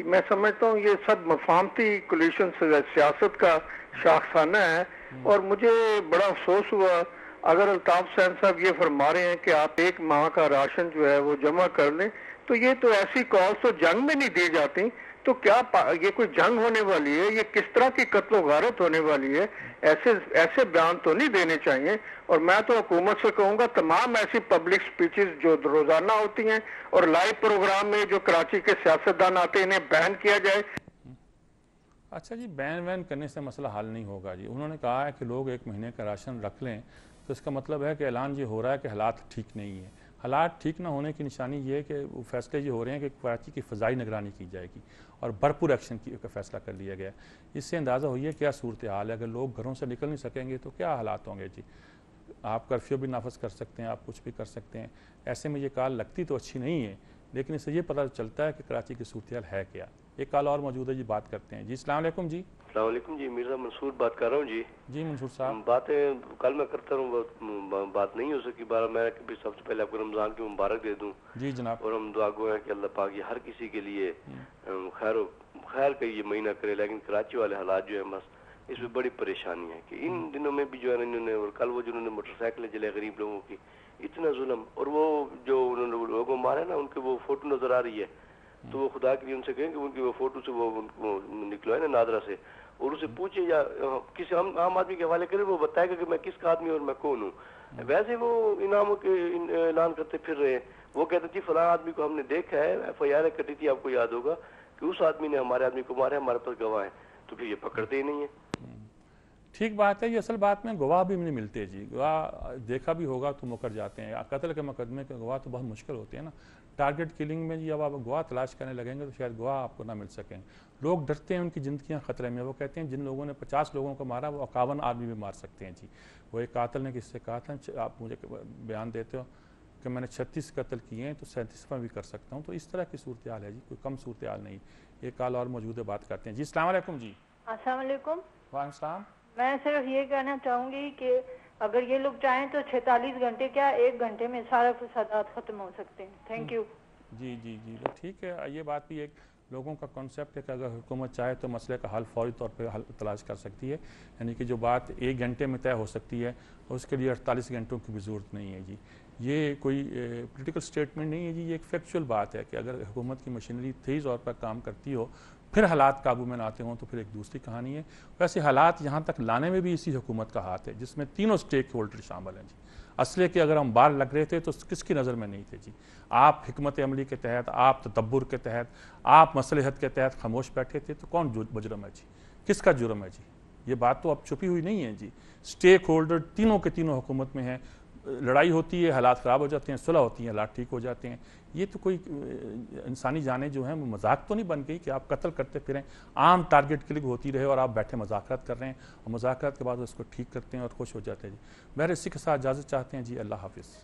میں سمجھتا ہوں یہ سب مفاہمتی کولیشن سیاست کا شاخسانہ ہے، اور مجھے بڑا افسوس ہوا اگر الطاف حسین صاحب یہ فرما رہے ہیں کہ آپ ایک ماہ کا راشن جو ہے وہ جمع کر لیں، تو یہ تو ایسی کال تو جنگ میں نہیں دی جاتی، تو کیا یہ کوئی جنگ ہونے والی ہے؟ یہ کس طرح کی قتل و غارت ہونے والی ہے؟ ایسے بیان تو نہیں دینے چاہیے۔ اور میں تو حکومت سے کہوں گا تمام ایسی پبلک سپیچز جو روزانہ ہوتی ہیں اور لائیو پروگرام میں جو کراچی کے سیاستدان آتے ہیں انہیں بین کیا جائے۔ اچھا جی، بین وین کرنے سے مسئلہ حل نہیں ہوگا جی۔ انہوں نے کہا ہے کہ لوگ ایک مہینے کا راشن رکھ لیں، تو اس کا مطلب ہے کہ اعلان یہ ہو رہا ہے کہ حالات ٹھیک نہیں ہیں۔ حالات ٹھیک نہ ہونے کی نشانی یہ ہے کہ فیصلے یہ ہو رہے ہیں کہ کراچی کی فضائی نگرانی کی جائے گی اور بھرپور ایکشن کا فیصلہ کر لیا گیا ہے۔ اس سے اندازہ ہوئی ہے کیا صورتحال ہے۔ اگر لوگ گھروں سے نکل نہیں سکیں گے تو کیا حالات ہوں گے جی۔ آپ کرفیو بھی نافذ کر سکتے ہیں، آپ کچھ بھی کر سکتے ہیں۔ ایسے میں یہ کال لگتی تو اچھی نہیں ہے، لیکن اس سے یہ پتہ چلتا ہے کہ کراچی کی صورتحال ہے کیا۔ ایک کال اور موجود ہے جی، بات کرتے ہیں جی۔ السلام علیکم جی۔ السلام علیکم جی، مرزا منصور بات کر رہا ہوں جی۔ جی منصور صاحب، باتیں کل میں کرتا رہوں، بات نہیں ہو سکی، بارہ میں سب سے پہلے آپ کو رمضان کی مبارک دے دوں جی جناب، اور ہم دعا گو ہیں کہ اللہ پاک یہ ہر کسی کے لیے خیر کا یہ مہینہ کرے۔ لیکن کراچی والے حالات جو ہیں بس اس میں بڑی پریشانی ہے کہ ان دنوں میں بھی جو ہے انہوں نے، اور کل وہ جنہوں نے موٹر سائیکلیں جلے غریب لوگوں کی، اتنا ظلم، اور وہ جو انہوں نے لوگوں مارے نا ان کے وہ فوٹو نظر آ رہی ہے، تو وہ خدا کے لیے ان سے کہیں کہ ان کی وہ فوٹو سے وہ نکلو ہے نا نادرا سے، اور اسے پوچھے یا کسی عام آدمی کے حوالے کرے، وہ بتائے گا کہ میں کس کا آدمی اور میں کون ہوں۔ ویسے وہ انعاموں کے اعلان کرتے پھر رہے ہیں، وہ کہتے تھے فلاں آدمی کو ہم نے دیکھا ہے، ایف آئی آر کٹی تھی، آپ کو یاد ہوگا کہ اس آدمی نے ہمارے آدمی کو مارا، ہمارے پاس گواہ ہیں، تو پھر یہ پکڑتے ہی نہیں ہیں۔ ٹھیک بات ہے، یہ اصل بات میں گواہ بھی نہیں ملتے جی۔ گواہ دیکھا بھی ہوگا تو مکر جاتے ہیں۔ قتل کے مقدمے کے گواہ تو بہت مشکل ہوتے ہیں نا۔ ٹارگٹ کلنگ میں جی اب آپ گواہ تلاش کرنے لگیں گے تو شاید گواہ آپ کو نہ مل سکیں۔ لوگ ڈرتے ہیں، ان کی زندگیاں خطرے میں۔ وہ کہتے ہیں جن لوگوں نے 50 لوگوں کو مارا وہ 51 آدمی بھی مار سکتے ہیں جی۔ وہ ایک قاتل نے کس سے کہا تھا، آپ مجھے بیان دیتے ہو کہ میں نے 36 قتل کیے ہیں تو 37واں بھی کر سکتا ہوں۔ تو اس طرح کی صورتحال ہے جی، کوئی کم صورتحال نہیں۔ ایک کال اور موجود ہے، بات کرتے ہیں جی۔ السلام علیکم جی۔ السلام علیکم۔ وعلیکم السلام۔ میں صرف یہ کہنا چاہوں گی کہ اگر یہ لوگ چاہیں تو 46 گھنٹے کیا 1 گھنٹے میں سارا فسادات ختم ہو سکتے ہیں۔ Thank you. جی جی جی، ٹھیک ہے۔ یہ بات بھی ایک لوگوں کا کانسیپٹ ہے کہ اگر حکومت چاہے تو مسئلے کا حل فوری طور پہ حل تلاش کر سکتی ہے، یعنی کہ جو بات 1 گھنٹے میں طے ہو سکتی ہے اس کے لیے 48 گھنٹوں کی بھی ضرورت نہیں ہے جی۔ یہ کوئی پولیٹیکل سٹیٹمنٹ نہیں ہے جی، یہ ایک فیکچول بات ہے کہ اگر حکومت کی مشینری تیز طور پر کام کرتی ہو پھر حالات قابو میں نہ آتے ہوں تو پھر ایک دوسری کہانی ہے۔ ویسے حالات یہاں تک لانے میں بھی اسی حکومت کا ہاتھ ہے جس میں تینوں سٹیک ہولڈر شامل ہیں جی۔ اسلحے کے اگر ہم بار لگ رہے تھے تو کس کی نظر میں نہیں تھے جی؟ آپ حکمت عملی کے تحت، آپ تدبر کے تحت، آپ مصلحت کے تحت خاموش بیٹھے تھے، تو کون مجرم ہے جی؟ کس کا جرم ہے جی؟ یہ بات تو اب چھپی ہوئی نہیں ہے جی۔ سٹیک ہولڈر تینوں کے تینوں حکومت میں ہیں، لڑائی ہوتی ہے، حالات خراب ہو جاتے ہیں، صلح ہوتی ہے، حالات ٹھیک ہو جاتے ہیں۔ یہ تو کوئی انسانی جانیں جو ہیں وہ مذاق تو نہیں بن گئی کہ آپ قتل کرتے پھریں، عام ٹارگٹ کلک ہوتی رہے اور آپ بیٹھے مذاکرات کر رہے ہیں اور مذاکرات کے بعد اس کو ٹھیک کرتے ہیں اور خوش ہو جاتے ہیں جی۔ بہر اسی کے ساتھ اجازت چاہتے ہیں جی، اللہ حافظ۔